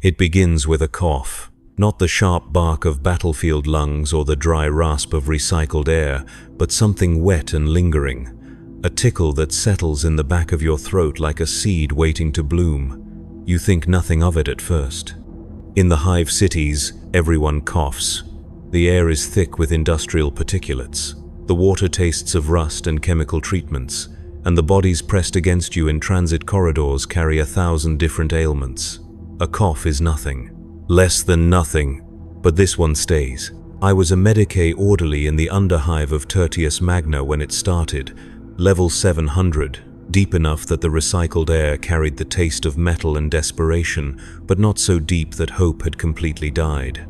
It begins with a cough, not the sharp bark of battlefield lungs or the dry rasp of recycled air, but something wet and lingering, a tickle that settles in the back of your throat like a seed waiting to bloom. You think nothing of it at first. In the hive cities, everyone coughs. The air is thick with industrial particulates. The water tastes of rust and chemical treatments, and the bodies pressed against you in transit corridors carry 1,000 different ailments. A cough is nothing. Less than nothing, but this one stays. I was a Medicae orderly in the underhive of Tertius Magna when it started, level 700, deep enough that the recycled air carried the taste of metal and desperation, but not so deep that hope had completely died.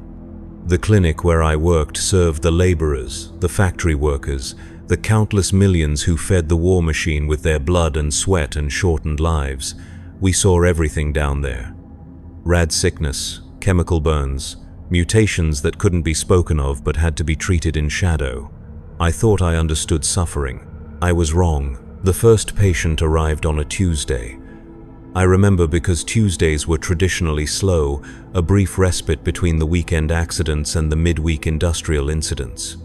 The clinic where I worked served the laborers, the factory workers, the countless millions who fed the war machine with their blood and sweat and shortened lives. We saw everything down there. Rad sickness, chemical burns, mutations that couldn't be spoken of but had to be treated in shadow. I thought I understood suffering. I was wrong. The first patient arrived on a Tuesday. I remember because Tuesdays were traditionally slow, a brief respite between the weekend accidents and the midweek industrial incidents.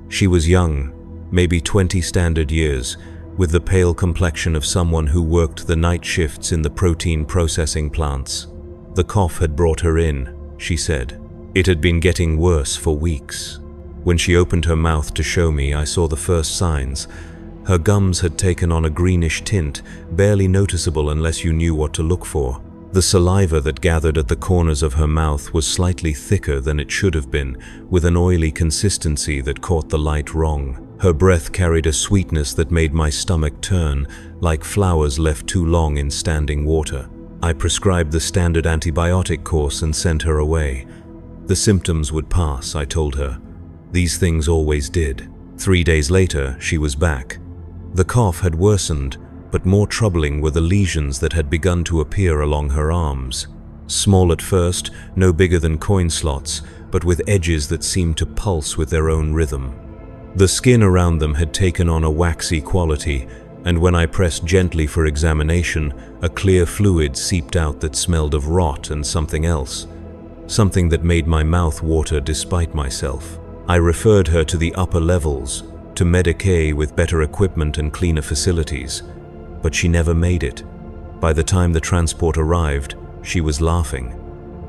She was young, maybe 20 standard years, with the pale complexion of someone who worked the night shifts in the protein processing plants. The cough had brought her in, she said. It had been getting worse for weeks. When she opened her mouth to show me, I saw the first signs. Her gums had taken on a greenish tint, barely noticeable unless you knew what to look for. The saliva that gathered at the corners of her mouth was slightly thicker than it should have been, with an oily consistency that caught the light wrong. Her breath carried a sweetness that made my stomach turn, like flowers left too long in standing water. I prescribed the standard antibiotic course and sent her away. The symptoms would pass, I told her. These things always did. 3 days later, she was back. The cough had worsened, but more troubling were the lesions that had begun to appear along her arms. Small at first, no bigger than coin slots, but with edges that seemed to pulse with their own rhythm. The skin around them had taken on a waxy quality, and when I pressed gently for examination, a clear fluid seeped out that smelled of rot and something else. Something that made my mouth water despite myself. I referred her to the upper levels, to Medicae with better equipment and cleaner facilities, but she never made it. By the time the transport arrived, she was laughing.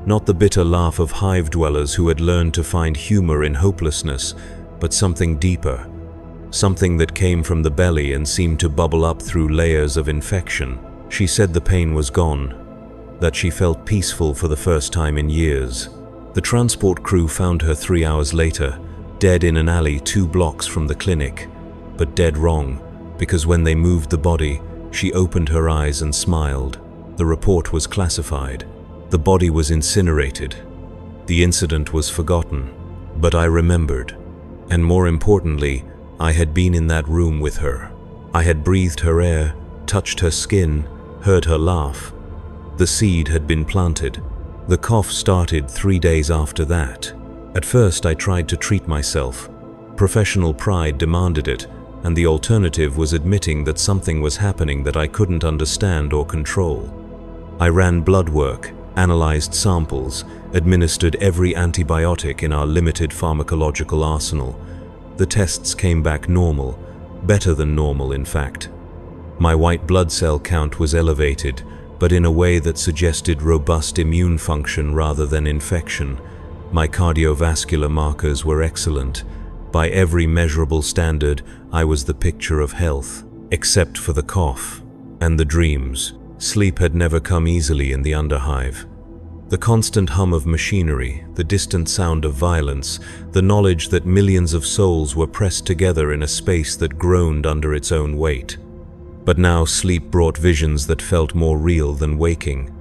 Not the bitter laugh of hive dwellers who had learned to find humor in hopelessness, but something deeper, something that came from the belly and seemed to bubble up through layers of infection. She said the pain was gone, that she felt peaceful for the first time in years. The transport crew found her 3 hours later, dead in an alley 2 blocks from the clinic, but dead wrong, because when they moved the body, she opened her eyes and smiled. The report was classified. The body was incinerated. The incident was forgotten, but I remembered. And more importantly, I had been in that room with her. I had breathed her air, touched her skin, heard her laugh. The seed had been planted. The cough started 3 days after that. At first I tried to treat myself. Professional pride demanded it, and the alternative was admitting that something was happening that I couldn't understand or control. I ran blood work, analyzed samples, administered every antibiotic in our limited pharmacological arsenal. The tests came back normal, better than normal in fact. My white blood cell count was elevated, but in a way that suggested robust immune function rather than infection. My cardiovascular markers were excellent. By every measurable standard, I was the picture of health, except for the cough and the dreams. Sleep had never come easily in the underhive. The constant hum of machinery, the distant sound of violence, the knowledge that millions of souls were pressed together in a space that groaned under its own weight. But now sleep brought visions that felt more real than waking.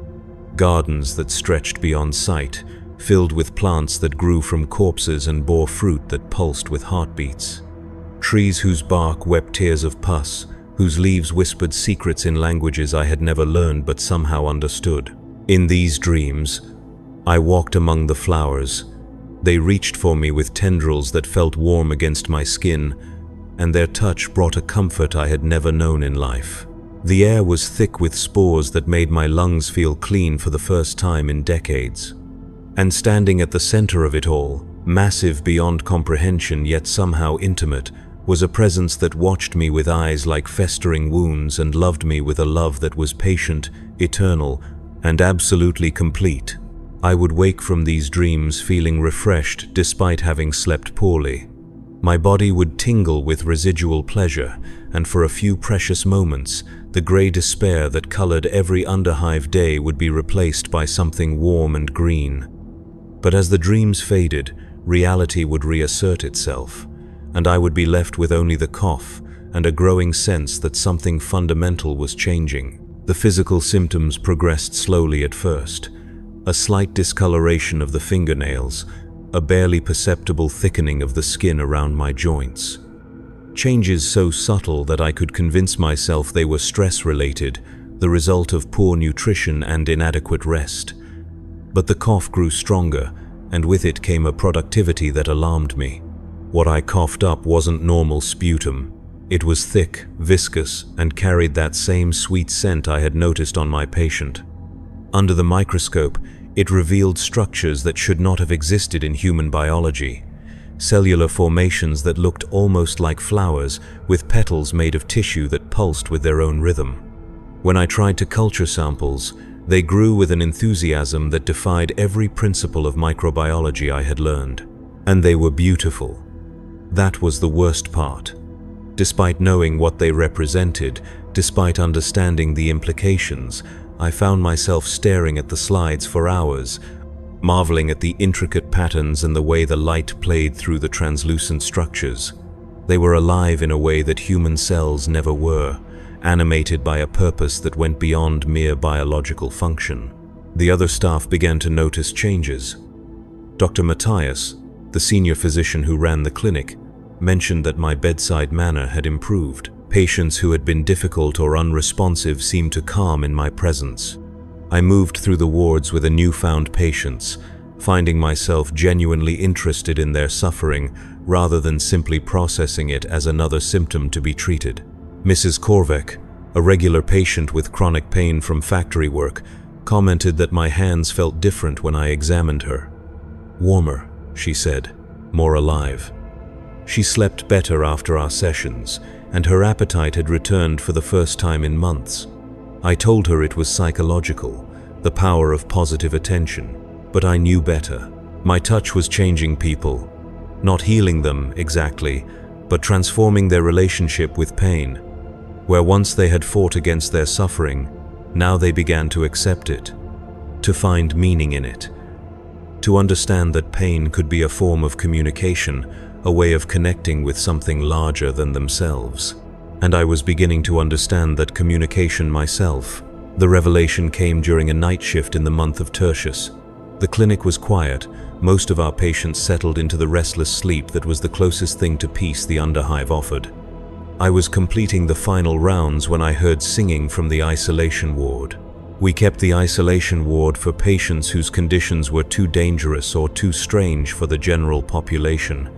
Gardens that stretched beyond sight, filled with plants that grew from corpses and bore fruit that pulsed with heartbeats. Trees whose bark wept tears of pus, whose leaves whispered secrets in languages I had never learned but somehow understood. In these dreams, I walked among the flowers. They reached for me with tendrils that felt warm against my skin, and their touch brought a comfort I had never known in life. The air was thick with spores that made my lungs feel clean for the first time in decades. And standing at the center of it all, massive beyond comprehension yet somehow intimate, was a presence that watched me with eyes like festering wounds and loved me with a love that was patient, eternal, and absolutely complete. I would wake from these dreams feeling refreshed despite having slept poorly. My body would tingle with residual pleasure, and for a few precious moments, the gray despair that colored every underhive day would be replaced by something warm and green. But as the dreams faded, reality would reassert itself, and I would be left with only the cough and a growing sense that something fundamental was changing. The physical symptoms progressed slowly at first. A slight discoloration of the fingernails, a barely perceptible thickening of the skin around my joints. Changes so subtle that I could convince myself they were stress-related, the result of poor nutrition and inadequate rest. But the cough grew stronger, and with it came a productivity that alarmed me. What I coughed up wasn't normal sputum. It was thick, viscous, and carried that same sweet scent I had noticed on my patient. Under the microscope, it revealed structures that should not have existed in human biology. Cellular formations that looked almost like flowers, with petals made of tissue that pulsed with their own rhythm. When I tried to culture samples, they grew with an enthusiasm that defied every principle of microbiology I had learned. And they were beautiful. That was the worst part. Despite knowing what they represented, despite understanding the implications, I found myself staring at the slides for hours, marveling at the intricate patterns and the way the light played through the translucent structures. They were alive in a way that human cells never were, animated by a purpose that went beyond mere biological function. The other staff began to notice changes. Dr. Matthias, the senior physician who ran the clinic, mentioned that my bedside manner had improved. Patients who had been difficult or unresponsive seemed to calm in my presence. I moved through the wards with a newfound patience, finding myself genuinely interested in their suffering rather than simply processing it as another symptom to be treated. Mrs. Korvek, a regular patient with chronic pain from factory work, commented that my hands felt different when I examined her. Warmer, she said, more alive. She slept better after our sessions, and her appetite had returned for the first time in months. I told her it was psychological, the power of positive attention, but I knew better. My touch was changing people, not healing them exactly, but transforming their relationship with pain. Where once they had fought against their suffering, now they began to accept it, to find meaning in it, to understand that pain could be a form of communication, a way of connecting with something larger than themselves. And I was beginning to understand that communication myself. The revelation came during a night shift in the month of Tertius. The clinic was quiet. Most of our patients settled into the restless sleep that was the closest thing to peace the underhive offered. I was completing the final rounds when I heard singing from the isolation ward. We kept the isolation ward for patients whose conditions were too dangerous or too strange for the general population.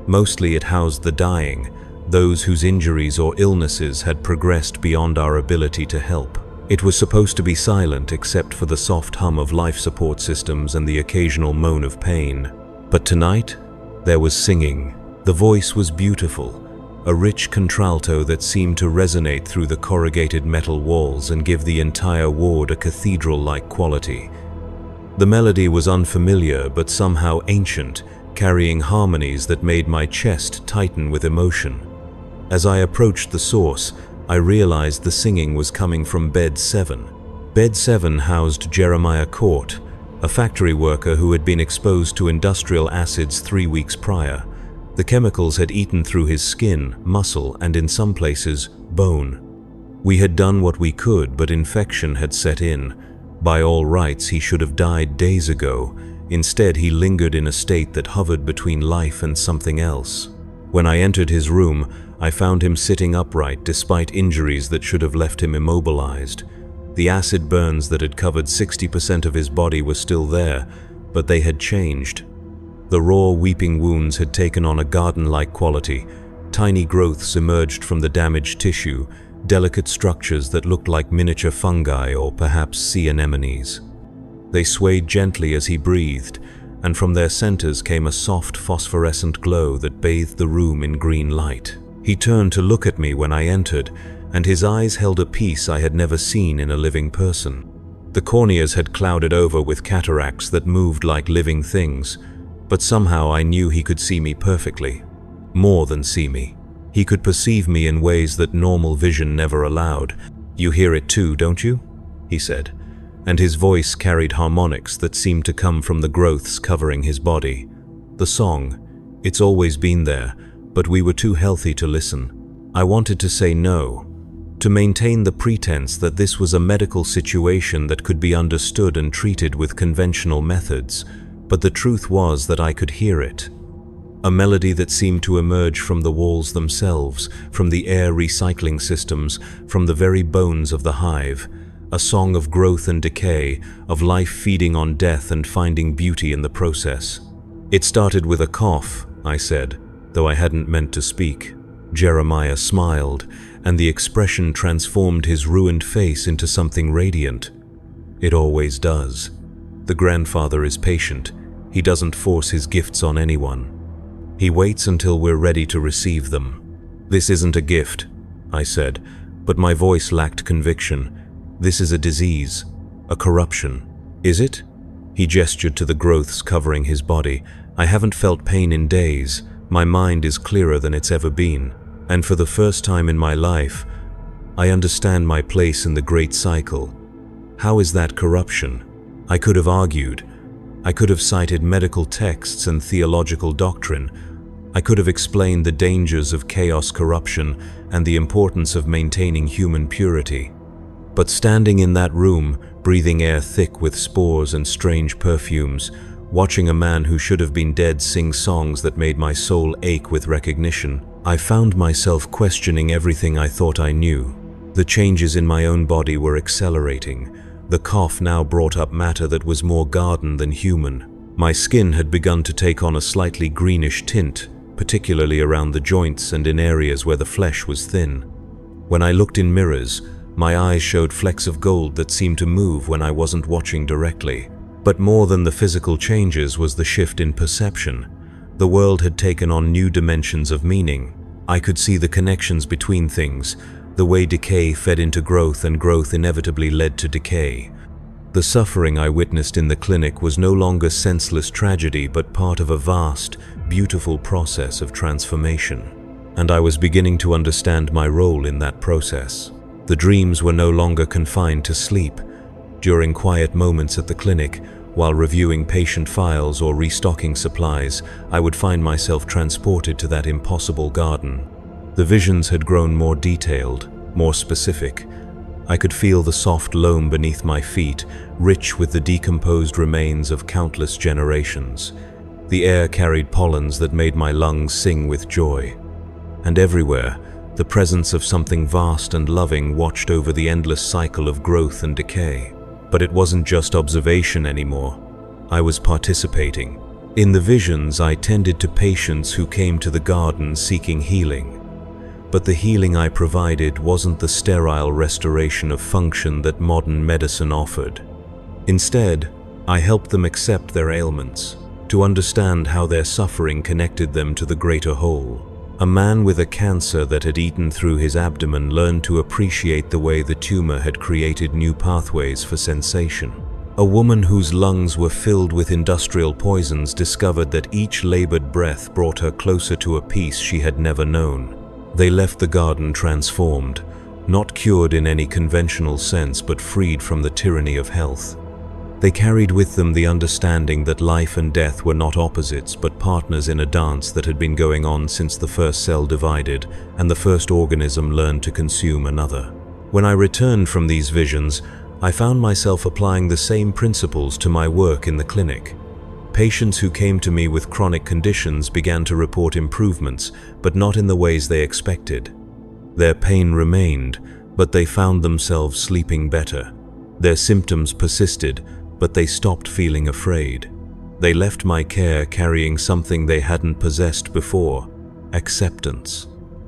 Mostly it housed the dying, those whose injuries or illnesses had progressed beyond our ability to help. It was supposed to be silent except for the soft hum of life support systems and the occasional moan of pain. But tonight, there was singing. The voice was beautiful, a rich contralto that seemed to resonate through the corrugated metal walls and give the entire ward a cathedral-like quality. The melody was unfamiliar but somehow ancient, carrying harmonies that made my chest tighten with emotion. As I approached the source, I realized the singing was coming from Bed 7. Bed 7 housed Jeremiah Court, a factory worker who had been exposed to industrial acids 3 weeks prior. The chemicals had eaten through his skin, muscle, and in some places, bone. We had done what we could, but infection had set in. By all rights, he should have died days ago. Instead, he lingered in a state that hovered between life and something else. When I entered his room, I found him sitting upright despite injuries that should have left him immobilized. The acid burns that had covered 60% of his body were still there, but they had changed. The raw, weeping wounds had taken on a garden-like quality. Tiny growths emerged from the damaged tissue, delicate structures that looked like miniature fungi or perhaps sea anemones. They swayed gently as he breathed, and from their centers came a soft phosphorescent glow that bathed the room in green light. He turned to look at me when I entered, and his eyes held a peace I had never seen in a living person. The corneas had clouded over with cataracts that moved like living things, but somehow I knew he could see me perfectly. More than see me. He could perceive me in ways that normal vision never allowed. "You hear it too, don't you?" he said, and his voice carried harmonics that seemed to come from the growths covering his body. The song, it's always been there, but we were too healthy to listen. I wanted to say no, to maintain the pretense that this was a medical situation that could be understood and treated with conventional methods, but the truth was that I could hear it. A melody that seemed to emerge from the walls themselves, from the air recycling systems, from the very bones of the hive. A song of growth and decay, of life feeding on death and finding beauty in the process. "It started with a cough," I said, though I hadn't meant to speak. Jeremiah smiled, and the expression transformed his ruined face into something radiant. "It always does. The grandfather is patient. He doesn't force his gifts on anyone. He waits until we're ready to receive them." "This isn't a gift," I said, but my voice lacked conviction. "This is a disease, a corruption." "Is it?" He gestured to the growths covering his body. "I haven't felt pain in days. My mind is clearer than it's ever been. And for the first time in my life, I understand my place in the great cycle. How is that corruption?" I could have argued. I could have cited medical texts and theological doctrine. I could have explained the dangers of chaos corruption and the importance of maintaining human purity. But standing in that room, breathing air thick with spores and strange perfumes, watching a man who should have been dead sing songs that made my soul ache with recognition, I found myself questioning everything I thought I knew. The changes in my own body were accelerating. The cough now brought up matter that was more garden than human. My skin had begun to take on a slightly greenish tint, particularly around the joints and in areas where the flesh was thin. When I looked in mirrors, my eyes showed flecks of gold that seemed to move when I wasn't watching directly. But more than the physical changes was the shift in perception. The world had taken on new dimensions of meaning. I could see the connections between things, the way decay fed into growth and growth inevitably led to decay. The suffering I witnessed in the clinic was no longer senseless tragedy but part of a vast, beautiful process of transformation. And I was beginning to understand my role in that process. The dreams were no longer confined to sleep. During quiet moments at the clinic, while reviewing patient files or restocking supplies, I would find myself transported to that impossible garden. The visions had grown more detailed, more specific. I could feel the soft loam beneath my feet, rich with the decomposed remains of countless generations. The air carried pollens that made my lungs sing with joy. And everywhere, the presence of something vast and loving watched over the endless cycle of growth and decay. But it wasn't just observation anymore. I was participating. In the visions, I tended to patients who came to the garden seeking healing. But the healing I provided wasn't the sterile restoration of function that modern medicine offered. Instead, I helped them accept their ailments, to understand how their suffering connected them to the greater whole. A man with a cancer that had eaten through his abdomen learned to appreciate the way the tumor had created new pathways for sensation. A woman whose lungs were filled with industrial poisons discovered that each labored breath brought her closer to a peace she had never known. They left the garden transformed, not cured in any conventional sense but freed from the tyranny of health. They carried with them the understanding that life and death were not opposites but partners in a dance that had been going on since the first cell divided and the first organism learned to consume another. When I returned from these visions, I found myself applying the same principles to my work in the clinic. Patients who came to me with chronic conditions began to report improvements, but not in the ways they expected. Their pain remained, but they found themselves sleeping better. Their symptoms persisted, but they stopped feeling afraid. They left my care carrying something they hadn't possessed before: acceptance.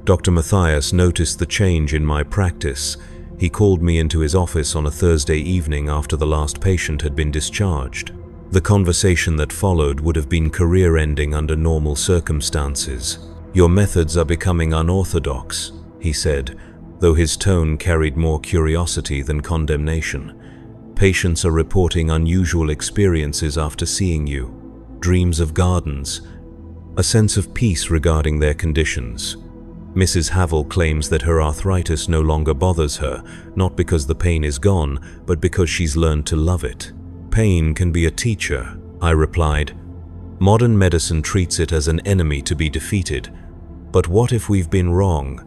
Dr. Matthias noticed the change in my practice. He called me into his office on a Thursday evening after the last patient had been discharged. The conversation that followed would have been career-ending under normal circumstances. "Your methods are becoming unorthodox," he said, though his tone carried more curiosity than condemnation. "Patients are reporting unusual experiences after seeing you. Dreams of gardens, a sense of peace regarding their conditions. Mrs. Havel claims that her arthritis no longer bothers her, not because the pain is gone, but because she's learned to love it." "Pain can be a teacher," I replied. "Modern medicine treats it as an enemy to be defeated. But what if we've been wrong?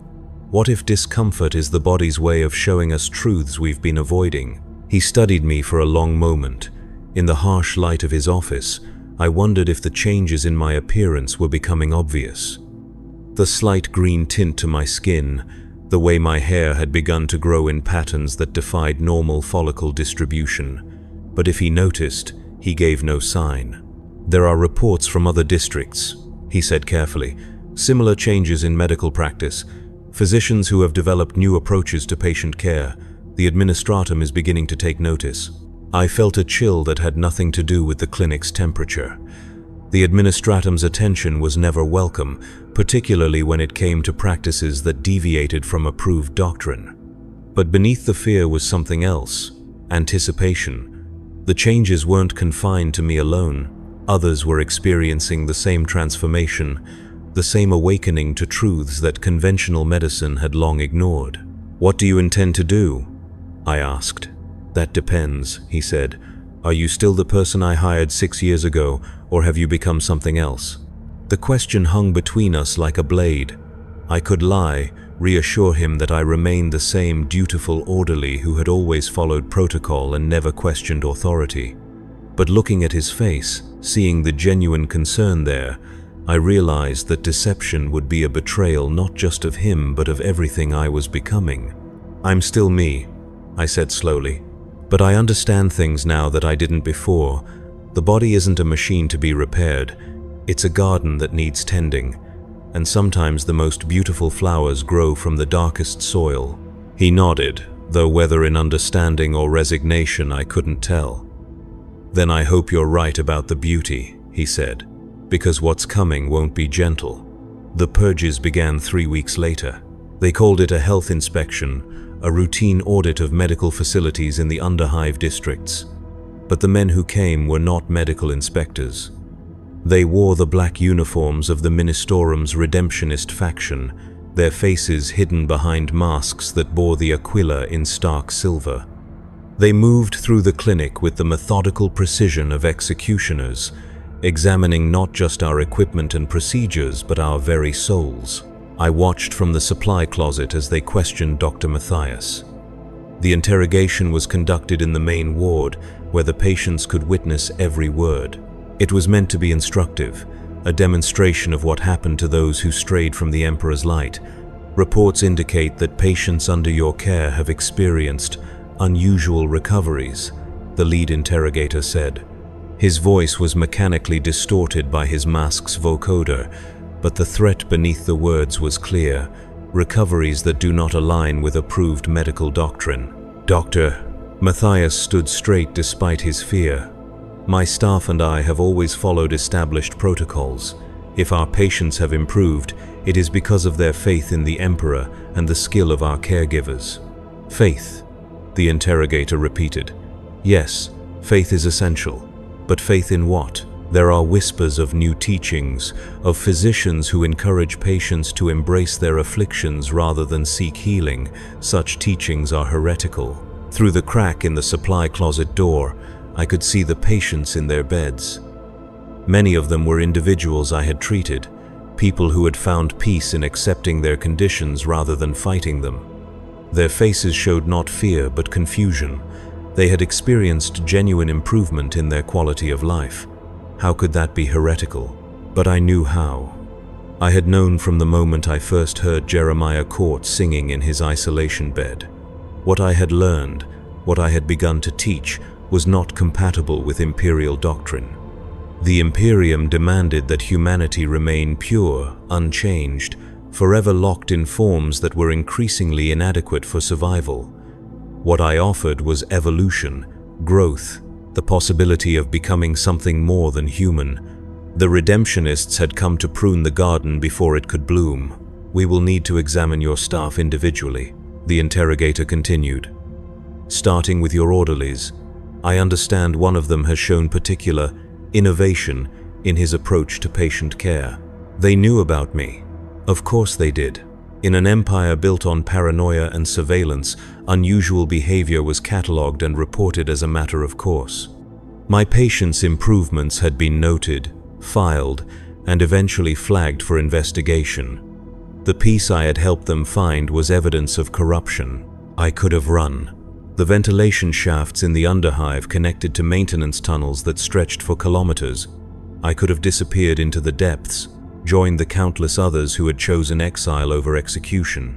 What if discomfort is the body's way of showing us truths we've been avoiding?" He studied me for a long moment. In the harsh light of his office, I wondered if the changes in my appearance were becoming obvious. The slight green tint to my skin, the way my hair had begun to grow in patterns that defied normal follicle distribution. But if he noticed, he gave no sign. "There are reports from other districts," he said carefully. "Similar changes in medical practice. Physicians who have developed new approaches to patient care. The administratum is beginning to take notice." I felt a chill that had nothing to do with the clinic's temperature. The administratum's attention was never welcome, particularly when it came to practices that deviated from approved doctrine. But beneath the fear was something else: anticipation. The changes weren't confined to me alone. Others were experiencing the same transformation, the same awakening to truths that conventional medicine had long ignored. "What do you intend to do?" I asked. "That depends," he said. "Are you still the person I hired 6 years ago, or have you become something else?" The question hung between us like a blade. I could lie, reassure him that I remained the same dutiful orderly who had always followed protocol and never questioned authority. But looking at his face, seeing the genuine concern there, I realized that deception would be a betrayal not just of him but of everything I was becoming. "I'm still me," I said slowly. "But I understand things now that I didn't before. The body isn't a machine to be repaired. It's a garden that needs tending. And sometimes the most beautiful flowers grow from the darkest soil." He nodded, though whether in understanding or resignation I couldn't tell. "Then I hope you're right about the beauty," he said, "because what's coming won't be gentle." The purges began 3 weeks later. They called it a health inspection, a routine audit of medical facilities in the underhive districts. But the men who came were not medical inspectors. They wore the black uniforms of the Ministerum's redemptionist faction, their faces hidden behind masks that bore the aquila in stark silver. They moved through the clinic with the methodical precision of executioners, examining not just our equipment and procedures but our very souls. I watched from the supply closet as they questioned Dr. Matthias. The interrogation was conducted in the main ward, where the patients could witness every word. It was meant to be instructive, a demonstration of what happened to those who strayed from the Emperor's light. "Reports indicate that patients under your care have experienced unusual recoveries," the lead interrogator said. His voice was mechanically distorted by his mask's vocoder, but the threat beneath the words was clear: recoveries that do not align with approved medical doctrine. "Doctor," Matthias stood straight despite his fear. "My staff and I have always followed established protocols. If our patients have improved, it is because of their faith in the Emperor and the skill of our caregivers." "Faith," the interrogator repeated. "Yes, faith is essential. But faith in what? There are whispers of new teachings, of physicians who encourage patients to embrace their afflictions rather than seek healing. Such teachings are heretical." Through the crack in the supply closet door, I could see the patients in their beds. Many of them were individuals I had treated, people who had found peace in accepting their conditions rather than fighting them. Their faces showed not fear but confusion. They had experienced genuine improvement in their quality of life. How could that be heretical? But I knew how. I had known from the moment I first heard Jeremiah Court singing in his isolation bed. What I had learned, what I had begun to teach, was not compatible with imperial doctrine. The Imperium demanded that humanity remain pure, unchanged, forever locked in forms that were increasingly inadequate for survival. What I offered was evolution, growth, the possibility of becoming something more than human. The redemptionists had come to prune the garden before it could bloom. "We will need to examine your staff individually," the interrogator continued. "Starting with your orderlies. I understand one of them has shown particular innovation in his approach to patient care." They knew about me. Of course they did. In an empire built on paranoia and surveillance, unusual behavior was catalogued and reported as a matter of course. My patients' improvements had been noted, filed, and eventually flagged for investigation. The piece I had helped them find was evidence of corruption. I could have run. The ventilation shafts in the underhive connected to maintenance tunnels that stretched for kilometers. I could have disappeared into the depths, joined the countless others who had chosen exile over execution.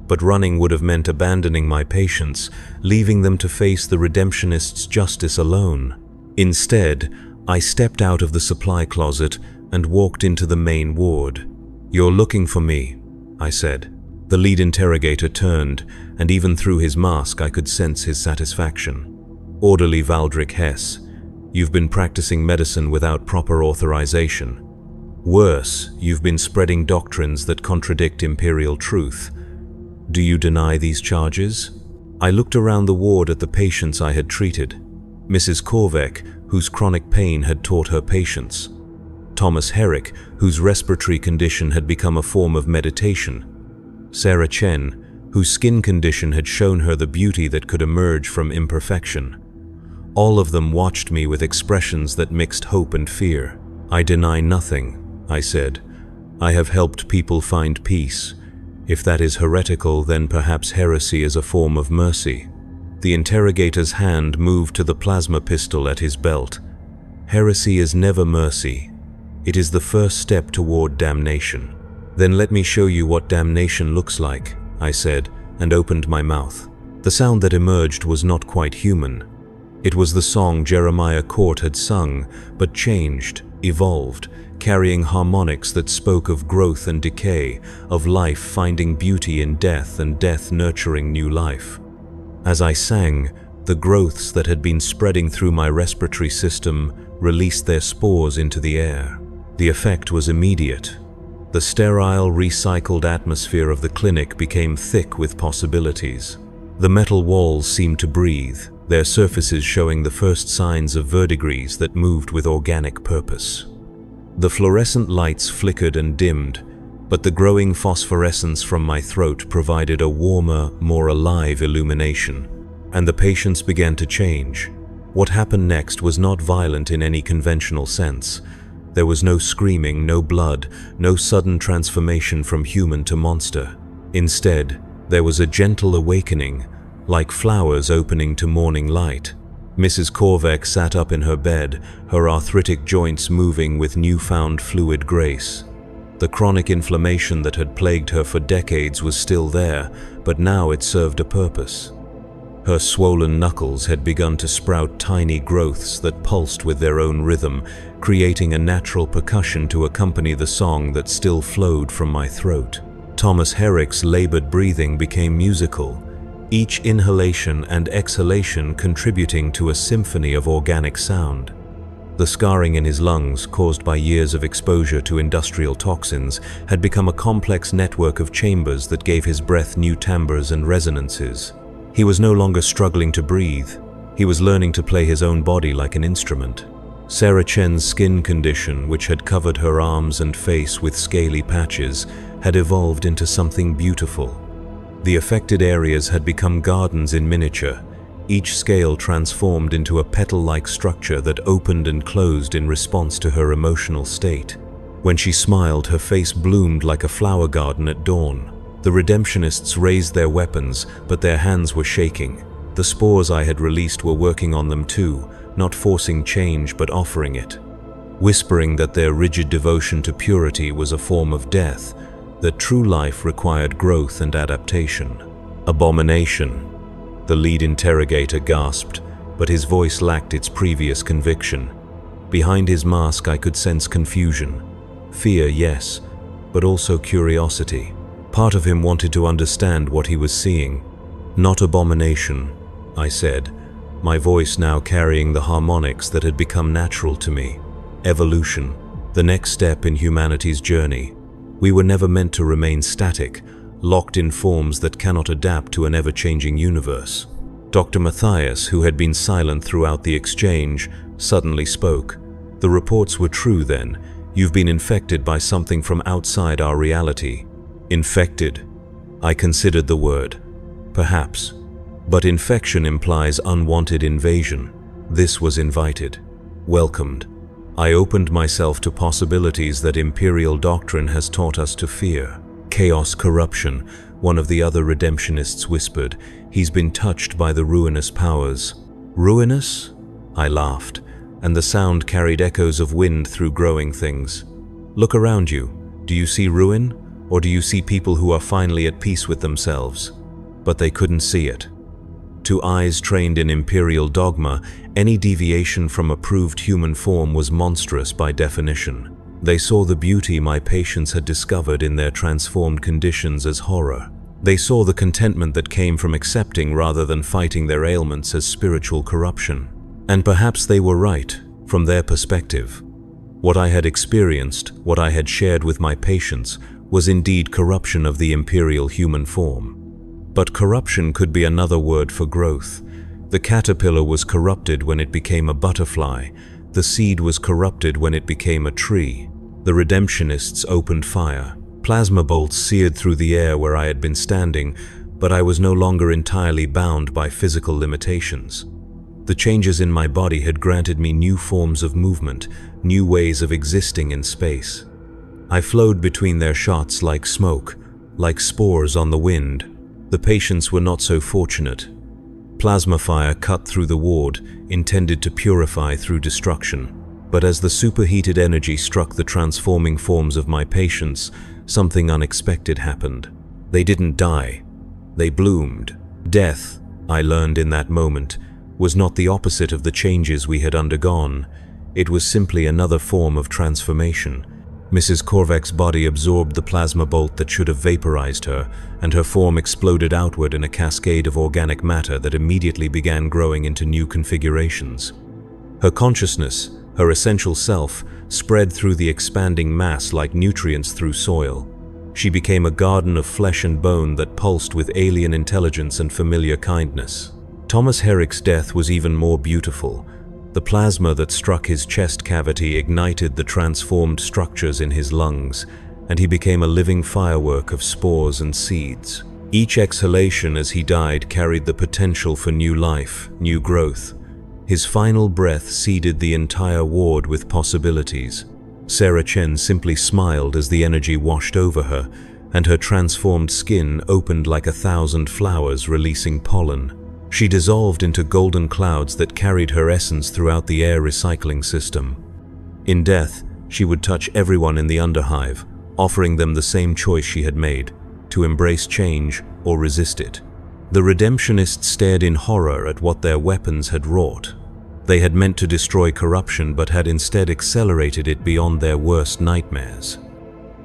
But running would have meant abandoning my patients, leaving them to face the redemptionists' justice alone. Instead, I stepped out of the supply closet and walked into the main ward. "You're looking for me," I said. The lead interrogator turned, and even through his mask I could sense his satisfaction. "Orderly Valdric Hess, you've been practicing medicine without proper authorization. Worse, you've been spreading doctrines that contradict imperial truth. Do you deny these charges?" I looked around the ward at the patients I had treated. Mrs. Korvek, whose chronic pain had taught her patience. Thomas Herrick, whose respiratory condition had become a form of meditation. Sarah Chen, whose skin condition had shown her the beauty that could emerge from imperfection. All of them watched me with expressions that mixed hope and fear. "I deny nothing," I said. "I have helped people find peace. If that is heretical, then perhaps heresy is a form of mercy." The interrogator's hand moved to the plasma pistol at his belt. "Heresy is never mercy. It is the first step toward damnation." "Then let me show you what damnation looks like," I said, and opened my mouth. The sound that emerged was not quite human. It was the song Jeremiah Court had sung, but changed, evolved, carrying harmonics that spoke of growth and decay, of life finding beauty in death and death nurturing new life. As I sang, the growths that had been spreading through my respiratory system released their spores into the air. The effect was immediate. The sterile, recycled atmosphere of the clinic became thick with possibilities. The metal walls seemed to breathe, their surfaces showing the first signs of verdigris that moved with organic purpose. The fluorescent lights flickered and dimmed, but the growing phosphorescence from my throat provided a warmer, more alive illumination, and the patients began to change. What happened next was not violent in any conventional sense. There was no screaming, no blood, no sudden transformation from human to monster. Instead, there was a gentle awakening, like flowers opening to morning light. Mrs. Korvek sat up in her bed, her arthritic joints moving with newfound fluid grace. The chronic inflammation that had plagued her for decades was still there, but now it served a purpose. Her swollen knuckles had begun to sprout tiny growths that pulsed with their own rhythm, creating a natural percussion to accompany the song that still flowed from my throat. Thomas Herrick's labored breathing became musical, each inhalation and exhalation contributing to a symphony of organic sound. The scarring in his lungs, caused by years of exposure to industrial toxins, had become a complex network of chambers that gave his breath new timbres and resonances. He was no longer struggling to breathe. He was learning to play his own body like an instrument. Sarah Chen's skin condition, which had covered her arms and face with scaly patches, had evolved into something beautiful. The affected areas had become gardens in miniature, each scale transformed into a petal-like structure that opened and closed in response to her emotional state. When she smiled, her face bloomed like a flower garden at dawn. The redemptionists raised their weapons, but their hands were shaking. The spores I had released were working on them too, not forcing change but offering it, whispering that their rigid devotion to purity was a form of death, that true life required growth and adaptation. "Abomination," the lead interrogator gasped, but his voice lacked its previous conviction. Behind his mask I could sense confusion. Fear, yes, but also curiosity. Part of him wanted to understand what he was seeing. "Not abomination," I said, my voice now carrying the harmonics that had become natural to me. Evolution, the next step in humanity's journey. We were never meant to remain static, locked in forms that cannot adapt to an ever-changing universe. Dr. Matthias, who had been silent throughout the exchange, suddenly spoke. "The reports were true then. You've been infected by something from outside our reality." Infected. I considered the word. Perhaps. But infection implies unwanted invasion. This was invited. Welcomed. I opened myself to possibilities that Imperial doctrine has taught us to fear. "Chaos, corruption," one of the other redemptionists whispered. "He's been touched by the ruinous powers." "Ruinous?" I laughed, and the sound carried echoes of wind through growing things. "Look around you. Do you see ruin? Or do you see people who are finally at peace with themselves?" But they couldn't see it. To eyes trained in Imperial dogma, any deviation from approved human form was monstrous by definition. They saw the beauty my patients had discovered in their transformed conditions as horror. They saw the contentment that came from accepting rather than fighting their ailments as spiritual corruption. And perhaps they were right, from their perspective. What I had experienced, what I had shared with my patients, was indeed corruption of the Imperial human form. But corruption could be another word for growth. The caterpillar was corrupted when it became a butterfly. The seed was corrupted when it became a tree. The redemptionists opened fire. Plasma bolts seared through the air where I had been standing, but I was no longer entirely bound by physical limitations. The changes in my body had granted me new forms of movement, new ways of existing in space. I flowed between their shots like smoke, like spores on the wind. The patients were not so fortunate. Plasma fire cut through the ward, intended to purify through destruction. But as the superheated energy struck the transforming forms of my patients, something unexpected happened. They didn't die. They bloomed. Death, I learned in that moment, was not the opposite of the changes we had undergone. It was simply another form of transformation. Mrs. Korvack's body absorbed the plasma bolt that should have vaporized her, and her form exploded outward in a cascade of organic matter that immediately began growing into new configurations. Her consciousness, her essential self, spread through the expanding mass like nutrients through soil. She became a garden of flesh and bone that pulsed with alien intelligence and familiar kindness. Thomas Herrick's death was even more beautiful. The plasma that struck his chest cavity ignited the transformed structures in his lungs, and he became a living firework of spores and seeds. Each exhalation as he died carried the potential for new life, new growth. His final breath seeded the entire ward with possibilities. Sarah Chen simply smiled as the energy washed over her, and her transformed skin opened like 1,000 flowers releasing pollen. She dissolved into golden clouds that carried her essence throughout the air recycling system. In death, she would touch everyone in the underhive, offering them the same choice she had made, to embrace change or resist it. The redemptionists stared in horror at what their weapons had wrought. They had meant to destroy corruption but had instead accelerated it beyond their worst nightmares.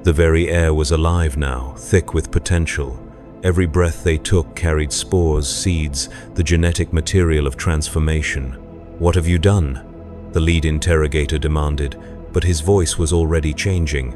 The very air was alive now, thick with potential. Every breath they took carried spores, seeds, the genetic material of transformation. "What have you done?" the lead interrogator demanded, but his voice was already changing.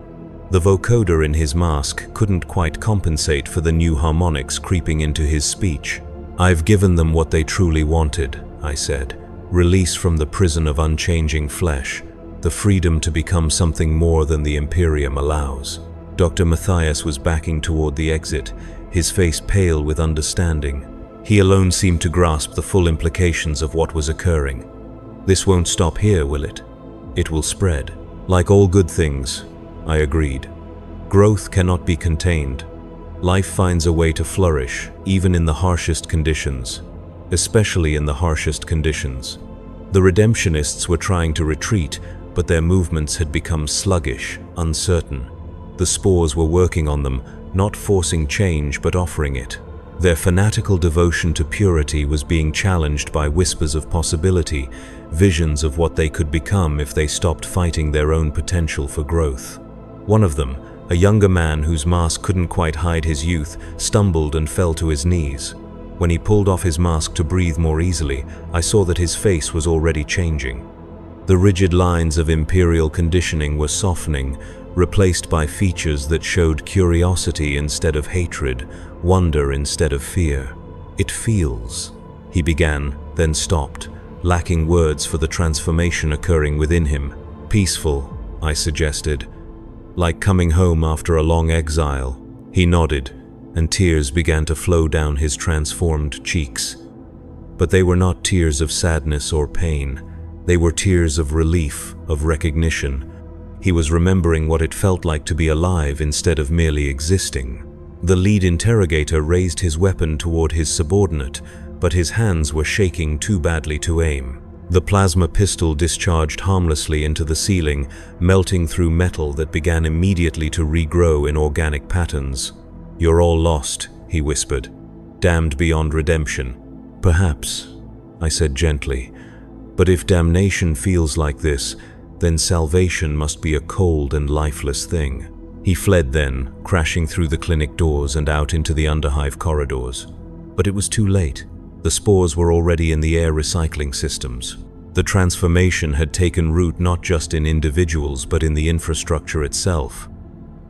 The vocoder in his mask couldn't quite compensate for the new harmonics creeping into his speech. "I've given them what they truly wanted," I said. "Release from the prison of unchanging flesh, the freedom to become something more than the Imperium allows." Dr. Matthias was backing toward the exit, his face pale with understanding. He alone seemed to grasp the full implications of what was occurring. "This won't stop here, will it? It will spread." "Like all good things," I agreed. "Growth cannot be contained. Life finds a way to flourish, even in the harshest conditions, especially in the harshest conditions." The redemptionists were trying to retreat, but their movements had become sluggish, uncertain. The spores were working on them, not forcing change but offering it. Their fanatical devotion to purity was being challenged by whispers of possibility, visions of what they could become if they stopped fighting their own potential for growth. One of them, A younger man whose mask couldn't quite hide his youth stumbled and fell to his knees. When he pulled off his mask to breathe more easily, I saw that his face was already changing. The rigid lines of Imperial conditioning were softening, replaced by features that showed curiosity instead of hatred, wonder instead of fear. "It feels," he began, then stopped, lacking words for the transformation occurring within him. "Peaceful," I suggested. "Like coming home after a long exile." He nodded, and tears began to flow down his transformed cheeks. But they were not tears of sadness or pain. They were tears of relief, of recognition. He was remembering what it felt like to be alive instead of merely existing. The lead interrogator raised his weapon toward his subordinate, but his hands were shaking too badly to aim. The plasma pistol discharged harmlessly into the ceiling, melting through metal that began immediately to regrow in organic patterns. "You're all lost," he whispered. "Damned beyond redemption." "Perhaps," I said gently. "But if damnation feels like this, then salvation must be a cold and lifeless thing." He fled then, crashing through the clinic doors and out into the underhive corridors. But it was too late. The spores were already in the air recycling systems. The transformation had taken root not just in individuals but in the infrastructure itself.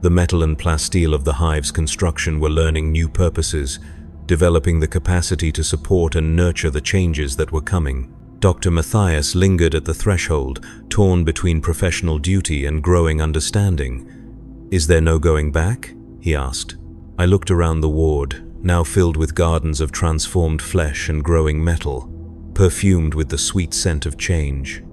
The metal and plasteel of the hive's construction were learning new purposes, developing the capacity to support and nurture the changes that were coming. Dr. Matthias lingered at the threshold, torn between professional duty and growing understanding. "Is there no going back?" he asked. I looked around the ward, now filled with gardens of transformed flesh and growing metal, perfumed with the sweet scent of change.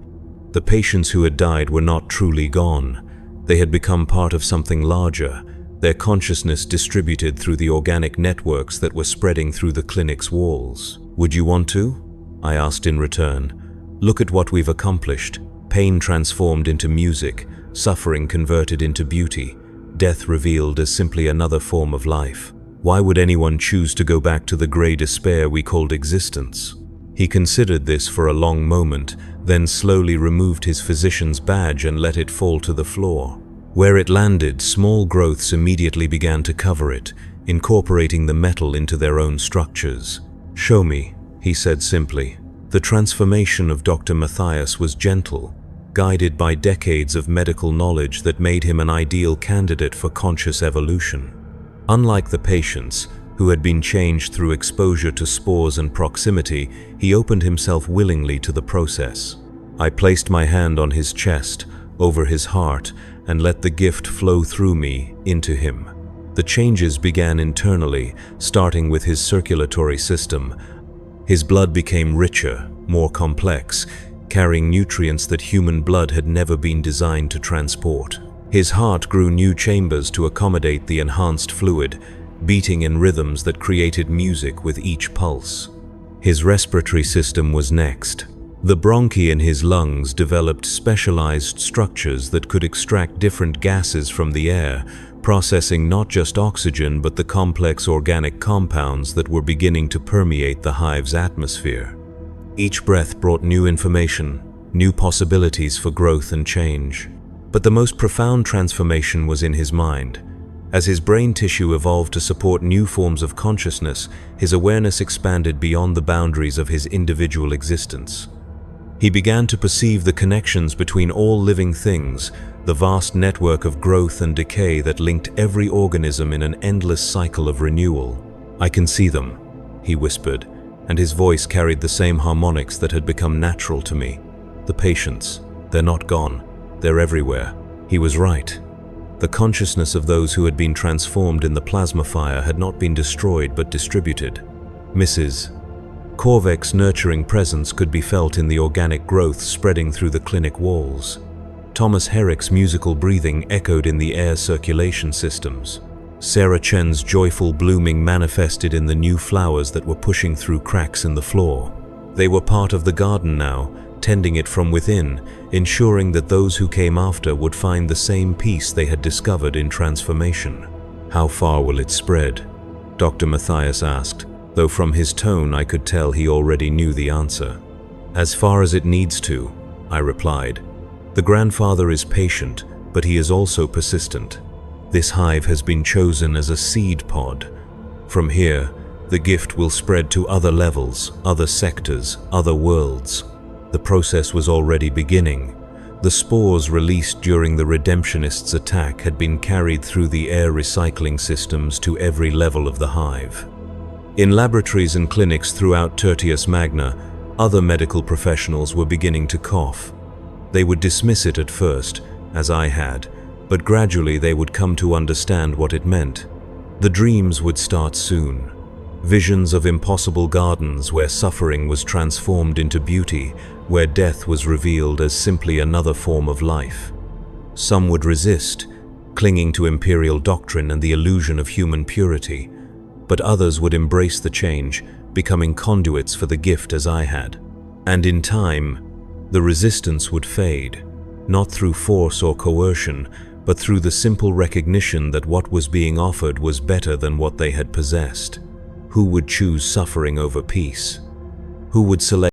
The patients who had died were not truly gone. They had become part of something larger, their consciousness distributed through the organic networks that were spreading through the clinic's walls. "Would you want to?" I asked in return. "Look at what we've accomplished. Pain transformed into music, suffering converted into beauty, death revealed as simply another form of life. Why would anyone choose to go back to the grey despair we called existence?" He considered this for a long moment, then slowly removed his physician's badge and let it fall to the floor. Where it landed, small growths immediately began to cover it, incorporating the metal into their own structures. "Show me," he said simply. The transformation of Dr. Matthias was gentle, guided by decades of medical knowledge that made him an ideal candidate for conscious evolution. Unlike the patients, who had been changed through exposure to spores and proximity, he opened himself willingly to the process. I placed my hand on his chest, over his heart, and let the gift flow through me, into him. The changes began internally, starting with his circulatory system. His blood became richer, more complex, carrying nutrients that human blood had never been designed to transport. His heart grew new chambers to accommodate the enhanced fluid, beating in rhythms that created music with each pulse. His respiratory system was next. The bronchi in his lungs developed specialized structures that could extract different gases from the air, processing not just oxygen but the complex organic compounds that were beginning to permeate the hive's atmosphere. Each breath brought new information, new possibilities for growth and change. But the most profound transformation was in his mind. As his brain tissue evolved to support new forms of consciousness, his awareness expanded beyond the boundaries of his individual existence. He began to perceive the connections between all living things, the vast network of growth and decay that linked every organism in an endless cycle of renewal. "I can see them," he whispered, and his voice carried the same harmonics that had become natural to me. "The patients, they're not gone, they're everywhere." He was right. The consciousness of those who had been transformed in the plasma fire had not been destroyed but distributed. Mrs. Korvek's nurturing presence could be felt in the organic growth spreading through the clinic walls. Thomas Herrick's musical breathing echoed in the air circulation systems. Sarah Chen's joyful blooming manifested in the new flowers that were pushing through cracks in the floor. They were part of the garden now, tending it from within, ensuring that those who came after would find the same peace they had discovered in transformation. "How far will it spread?" Dr. Matthias asked, though from his tone I could tell he already knew the answer. "As far as it needs to," I replied. "The grandfather is patient, but he is also persistent. This hive has been chosen as a seed pod. From here, the gift will spread to other levels, other sectors, other worlds. The process was already beginning. The spores released during the Redemptionists' attack had been carried through the air recycling systems to every level of the hive. In laboratories and clinics throughout Tertius Magna, other medical professionals were beginning to cough. They would dismiss it at first, as I had, but gradually they would come to understand what it meant. The dreams would start soon. Visions of impossible gardens where suffering was transformed into beauty, where death was revealed as simply another form of life. Some would resist, clinging to imperial doctrine and the illusion of human purity, but others would embrace the change, becoming conduits for the gift as I had. And in time, the resistance would fade, not through force or coercion, but through the simple recognition that what was being offered was better than what they had possessed. Who would choose suffering over peace? Who would select